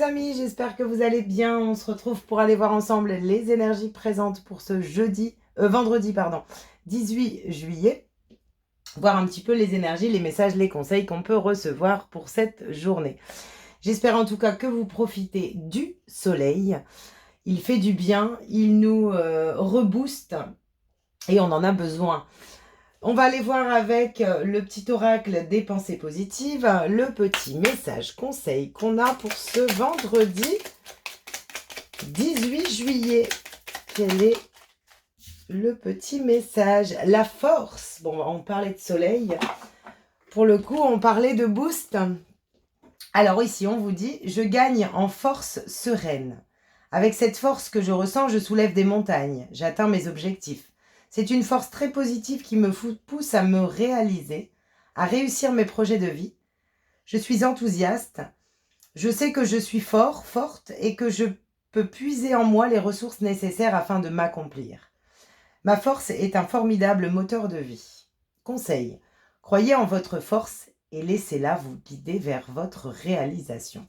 amis, j'espère que vous allez bien. On se retrouve pour aller voir ensemble les énergies présentes pour ce vendredi 18 juillet. Voir un petit peu les énergies, les messages, les conseils qu'on peut recevoir pour cette journée. J'espère en tout cas que vous profitez du soleil. Il fait du bien, il nous rebooste et on en a besoin. On va aller voir avec le petit oracle des pensées positives, le petit message conseil qu'on a pour ce vendredi 18 juillet. Quel est le petit message? La force. Bon, on parlait de soleil. Pour le coup, on parlait de boost. Alors ici, on vous dit, je gagne en force sereine. Avec cette force que je ressens, je soulève des montagnes. J'atteins mes objectifs. C'est une force très positive qui me pousse à me réaliser, à réussir mes projets de vie. Je suis enthousiaste. Je sais que je suis forte et que je peux puiser en moi les ressources nécessaires afin de m'accomplir. Ma force est un formidable moteur de vie. Conseil, croyez en votre force et laissez-la vous guider vers votre réalisation.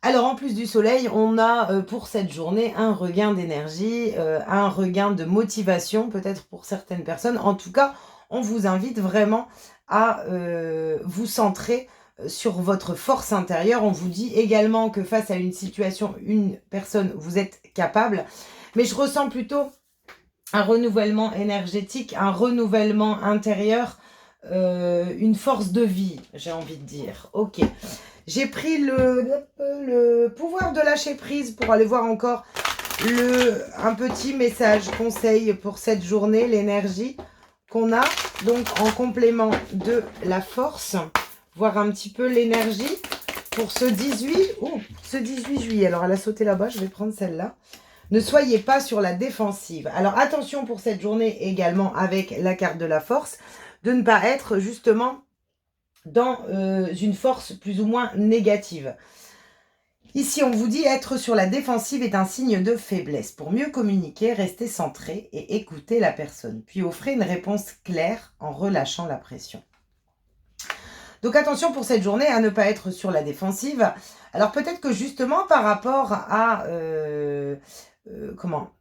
Alors, en plus du soleil, on a pour cette journée un regain d'énergie, un regain de motivation, peut-être pour certaines personnes. En tout cas, on vous invite vraiment à vous centrer sur votre force intérieure. On vous dit également que face à une situation, une personne, vous êtes capable. Mais je ressens plutôt un renouvellement énergétique, un renouvellement intérieur, une force de vie, j'ai envie de dire. Ok. J'ai pris le pouvoir de lâcher prise pour aller voir encore un petit message conseil pour cette journée, l'énergie qu'on a. Donc en complément de la force, voir un petit peu l'énergie pour ce 18 juillet. Alors elle a sauté là-bas, je vais prendre celle-là. Ne soyez pas sur la défensive. Alors attention pour cette journée également avec la carte de la force, de ne pas être justement dans une force plus ou moins négative. Ici, on vous dit être sur la défensive est un signe de faiblesse. Pour mieux communiquer, restez centré et écoutez la personne. Puis offrez une réponse claire en relâchant la pression. Donc attention pour cette journée à ne pas être sur la défensive. Alors peut-être que justement par rapport à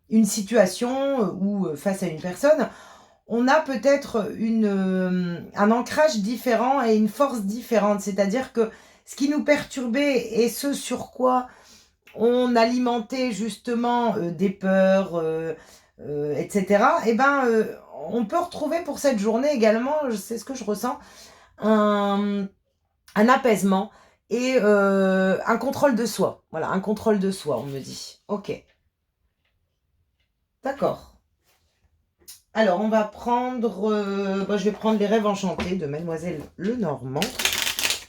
une situation ou face à une personne, on a peut-être un ancrage différent et une force différente. C'est-à-dire que ce qui nous perturbait et ce sur quoi on alimentait justement des peurs, etc., on peut retrouver pour cette journée également, c'est ce que je ressens, un apaisement et un contrôle de soi. Voilà, un contrôle de soi, on me dit. Ok. D'accord. Alors, on va prendre... je vais prendre les rêves enchantés de Mademoiselle Lenormand.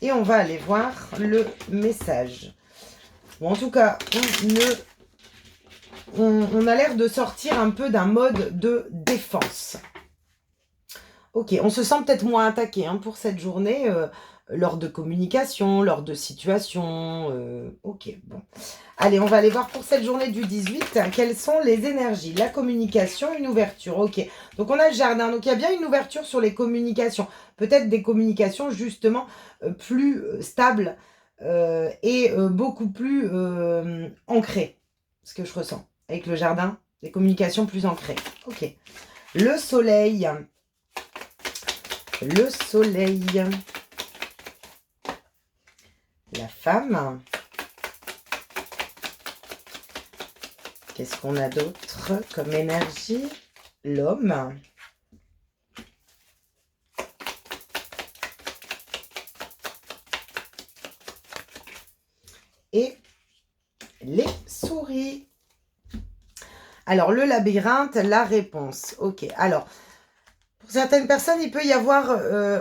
Et on va aller voir le message. Bon, en tout cas, on a l'air de sortir un peu d'un mode de défense. Ok, on se sent peut-être moins attaqué pour cette journée, lors de communication, lors de situation. Ok, bon. Allez, on va aller voir pour cette journée du 18, quelles sont les énergies. La communication, une ouverture, ok. Donc, on a le jardin, donc il y a bien une ouverture sur les communications. Peut-être des communications, justement, plus stables et beaucoup plus ancrées. Ce que je ressens. Avec le jardin, des communications plus ancrées. Ok. Le soleil. Le soleil. La femme. Qu'est-ce qu'on a d'autre comme énergie? L'homme. Et les souris. Alors, le labyrinthe, la réponse. Ok, alors, pour certaines personnes, il peut y avoir...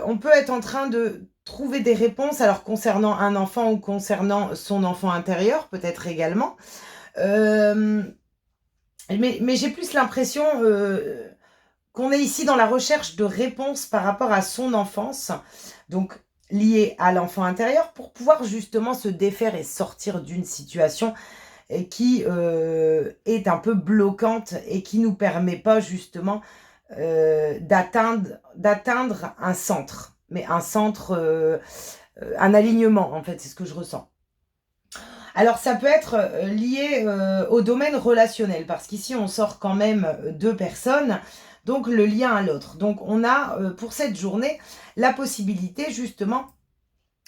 on peut être en train de trouver des réponses, alors concernant un enfant ou concernant son enfant intérieur, peut-être également. Mais j'ai plus l'impression qu'on est ici dans la recherche de réponses par rapport à son enfance, donc liée à l'enfant intérieur, pour pouvoir justement se défaire et sortir d'une situation qui est un peu bloquante et qui ne nous permet pas justement d'atteindre un centre, mais un centre, un alignement en fait, c'est ce que je ressens. Alors, ça peut être lié au domaine relationnel, parce qu'ici, on sort quand même deux personnes, donc le lien à l'autre. Donc, on a, pour cette journée, la possibilité, justement,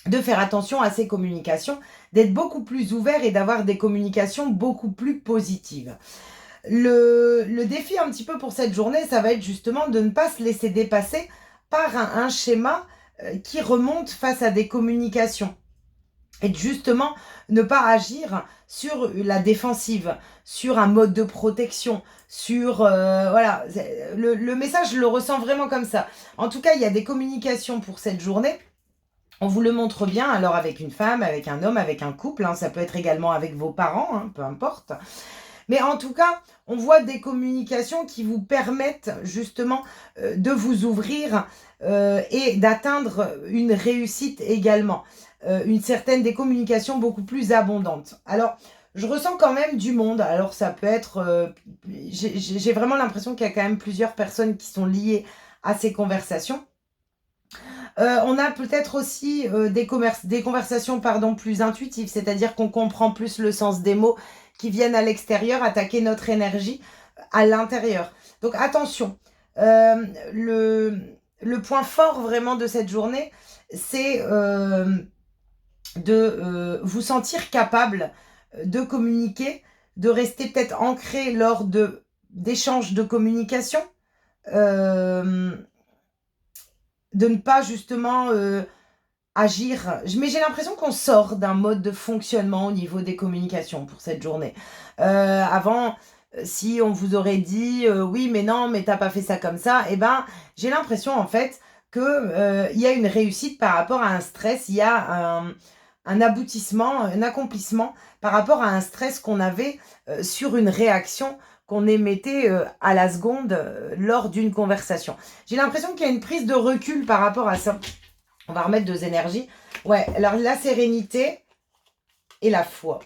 de faire attention à ces communications, d'être beaucoup plus ouvert et d'avoir des communications beaucoup plus positives. Le défi un petit peu pour cette journée, ça va être justement de ne pas se laisser dépasser par un schéma qui remonte face à des communications. Et de justement ne pas agir sur la défensive, sur un mode de protection, sur... voilà, le message, je le ressens vraiment comme ça. En tout cas, il y a des communications pour cette journée. On vous le montre bien, alors avec une femme, avec un homme, avec un couple, hein, ça peut être également avec vos parents, hein, peu importe. Mais en tout cas, on voit des communications qui vous permettent justement de vous ouvrir et d'atteindre une réussite également. Une certaine des communications beaucoup plus abondantes. Alors, je ressens quand même du monde. Alors, ça peut être... j'ai vraiment l'impression qu'il y a quand même plusieurs personnes qui sont liées à ces conversations. On a peut-être aussi des conversations plus intuitives, c'est-à-dire qu'on comprend plus le sens des mots qui viennent à l'extérieur attaquer notre énergie à l'intérieur. Donc attention, le point fort vraiment de cette journée, c'est de vous sentir capable de communiquer, de rester peut-être ancré lors d'échanges de communication, de ne pas justement agir. Mais j'ai l'impression qu'on sort d'un mode de fonctionnement au niveau des communications pour cette journée. Avant, si on vous aurait dit oui, mais non, mais t'as pas fait ça comme ça, eh ben, j'ai l'impression en fait que il y a une réussite par rapport à un stress, il y a un aboutissement, un accomplissement par rapport à un stress qu'on avait sur une réaction qu'on émettait à la seconde lors d'une conversation. J'ai l'impression qu'il y a une prise de recul par rapport à ça. On va remettre deux énergies. Ouais, alors la sérénité et la foi.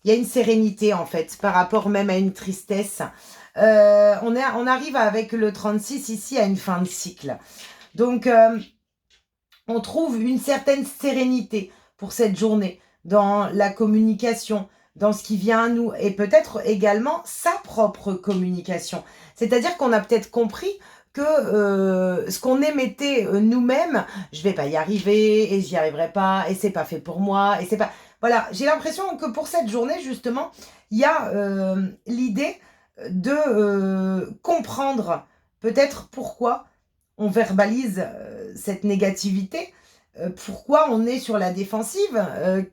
Il y a une sérénité en fait par rapport même à une tristesse. On arrive avec le 36 ici à une fin de cycle. Donc, on trouve une certaine sérénité pour cette journée dans la communication, dans ce qui vient à nous et peut-être également sa propre communication. C'est-à-dire qu'on a peut-être compris que ce qu'on émettait nous-mêmes, je vais pas y arriver et j'y arriverai pas et c'est pas fait pour moi et c'est pas... Voilà, j'ai l'impression que pour cette journée justement, il y a l'idée de comprendre peut-être pourquoi on verbalise cette négativité, pourquoi on est sur la défensive,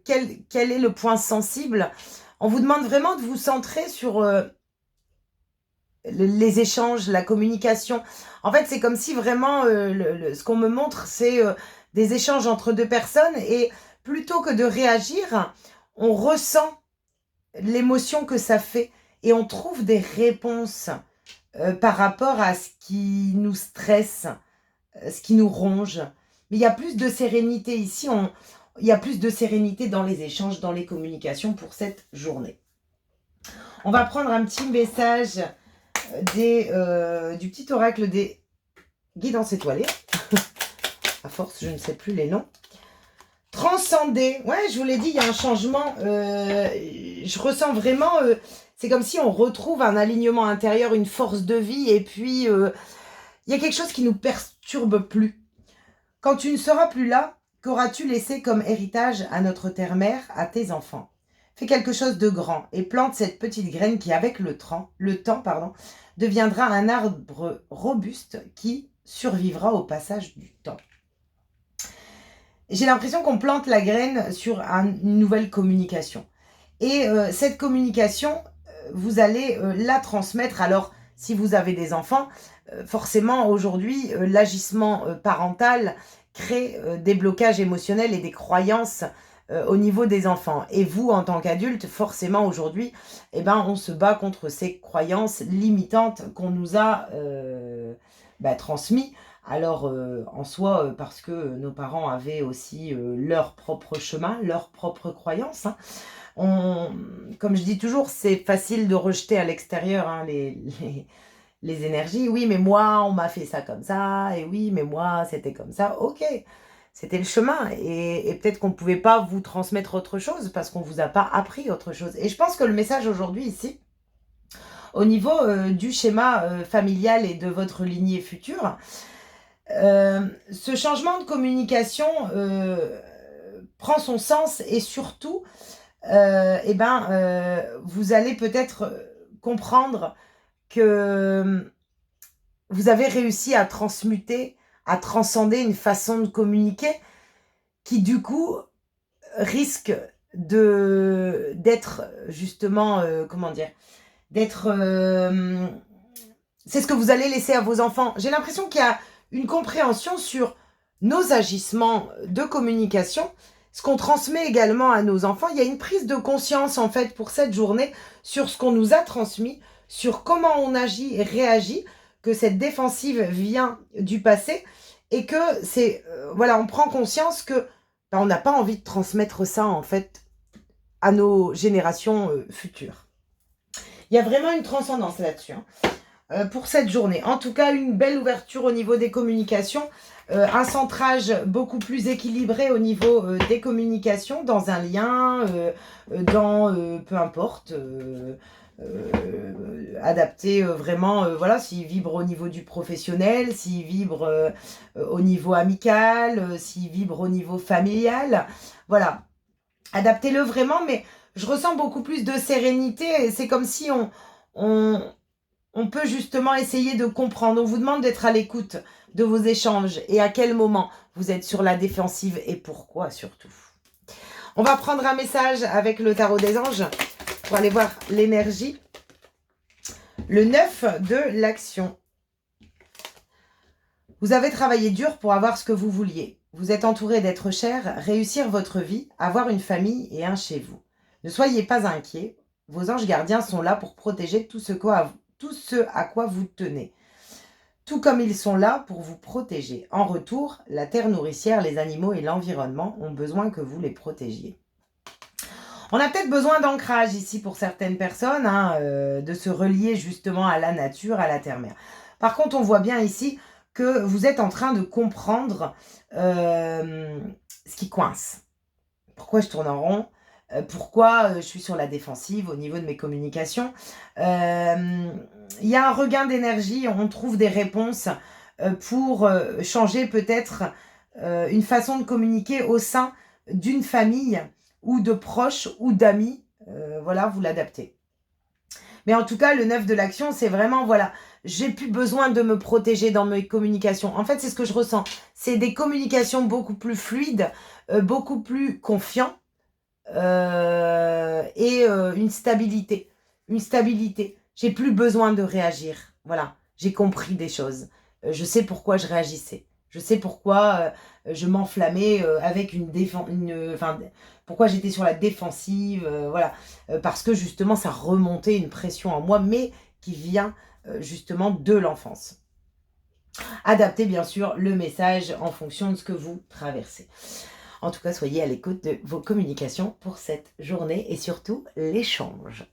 quel est le point sensible. On vous demande vraiment de vous centrer sur les échanges, la communication. En fait, c'est comme si vraiment, ce qu'on me montre, c'est des échanges entre deux personnes et plutôt que de réagir, on ressent l'émotion que ça fait et on trouve des réponses par rapport à ce qui nous stresse, ce qui nous ronge. Mais il y a plus de sérénité ici, il y a plus de sérénité dans les échanges, dans les communications pour cette journée. On va prendre un petit message du petit oracle des guidances étoilées. À force, je ne sais plus les noms. Transcender. Ouais, je vous l'ai dit, il y a un changement. Je ressens vraiment... c'est comme si on retrouve un alignement intérieur, une force de vie. Et puis, il y a quelque chose qui ne nous perturbe plus. Quand tu ne seras plus là, qu'auras-tu laissé comme héritage à notre terre-mère, à tes enfants? Fais quelque chose de grand et plante cette petite graine qui, avec le temps, deviendra un arbre robuste qui survivra au passage du temps. J'ai l'impression qu'on plante la graine sur une nouvelle communication. Et cette communication, vous allez la transmettre. Alors, si vous avez des enfants, forcément, aujourd'hui, l'agissement parental crée des blocages émotionnels et des croyances au niveau des enfants. Et vous, en tant qu'adulte, forcément, aujourd'hui, eh ben, on se bat contre ces croyances limitantes qu'on nous a transmises. Alors, en soi, parce que nos parents avaient aussi leur propre chemin, leurs propres croyances. Hein. Comme je dis toujours, c'est facile de rejeter à l'extérieur hein, les énergies. Oui, mais moi, on m'a fait ça comme ça. Et oui, mais moi, c'était comme ça. Ok, c'était le chemin. Et peut-être qu'on ne pouvait pas vous transmettre autre chose parce qu'on ne vous a pas appris autre chose. Et je pense que le message aujourd'hui ici, au niveau du schéma familial et de votre lignée future, ce changement de communication prend son sens et surtout, vous allez peut-être comprendre que vous avez réussi à transmuter, à transcender une façon de communiquer qui du coup risque d'être justement, comment dire, d'être... c'est ce que vous allez laisser à vos enfants. J'ai l'impression qu'il y a une compréhension sur nos agissements de communication, ce qu'on transmet également à nos enfants. Il y a une prise de conscience en fait pour cette journée sur ce qu'on nous a transmis, sur comment on agit et réagit, que cette défensive vient du passé et que c'est voilà, on prend conscience que on n'a pas envie de transmettre ça en fait à nos générations futures. Il y a vraiment une transcendance là-dessus. Pour cette journée. En tout cas, une belle ouverture au niveau des communications, un centrage beaucoup plus équilibré au niveau des communications, dans un lien, dans peu importe, adapté vraiment, voilà, s'il vibre au niveau du professionnel, s'il vibre au niveau amical, s'il vibre au niveau familial, voilà, adaptez-le vraiment, mais je ressens beaucoup plus de sérénité et c'est comme si on peut justement essayer de comprendre. On vous demande d'être à l'écoute de vos échanges et à quel moment vous êtes sur la défensive et pourquoi surtout. On va prendre un message avec le tarot des anges pour aller voir l'énergie. Le 9 de l'action. Vous avez travaillé dur pour avoir ce que vous vouliez. Vous êtes entouré d'êtres chers, réussir votre vie, avoir une famille et un chez vous. Ne soyez pas inquiets. Vos anges gardiens sont là pour protéger tout ce à quoi vous tenez. Tout comme ils sont là pour vous protéger. En retour, la terre nourricière, les animaux et l'environnement ont besoin que vous les protégiez. On a peut-être besoin d'ancrage ici pour certaines personnes, de se relier justement à la nature, à la terre-mère. Par contre, on voit bien ici que vous êtes en train de comprendre ce qui coince. Pourquoi je tourne en rond ? Pourquoi je suis sur la défensive au niveau de mes communications. Il y a un regain d'énergie, on trouve des réponses pour changer peut-être une façon de communiquer au sein d'une famille ou de proches ou d'amis. Voilà, vous l'adaptez. Mais en tout cas, le 9 de l'action, c'est vraiment, voilà, j'ai plus besoin de me protéger dans mes communications. En fait, c'est ce que je ressens. C'est des communications beaucoup plus fluides, beaucoup plus confiants. Une stabilité. Une stabilité. J'ai plus besoin de réagir. Voilà, j'ai compris des choses. Je sais pourquoi je réagissais. Je sais pourquoi je m'enflammais avec pourquoi j'étais sur la défensive. Voilà, parce que justement, ça remontait une pression en moi, mais qui vient justement de l'enfance. Adaptez bien sûr le message en fonction de ce que vous traversez. En tout cas, soyez à l'écoute de vos communications pour cette journée et surtout l'échange.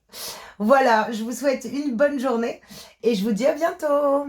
Voilà, je vous souhaite une bonne journée et je vous dis à bientôt.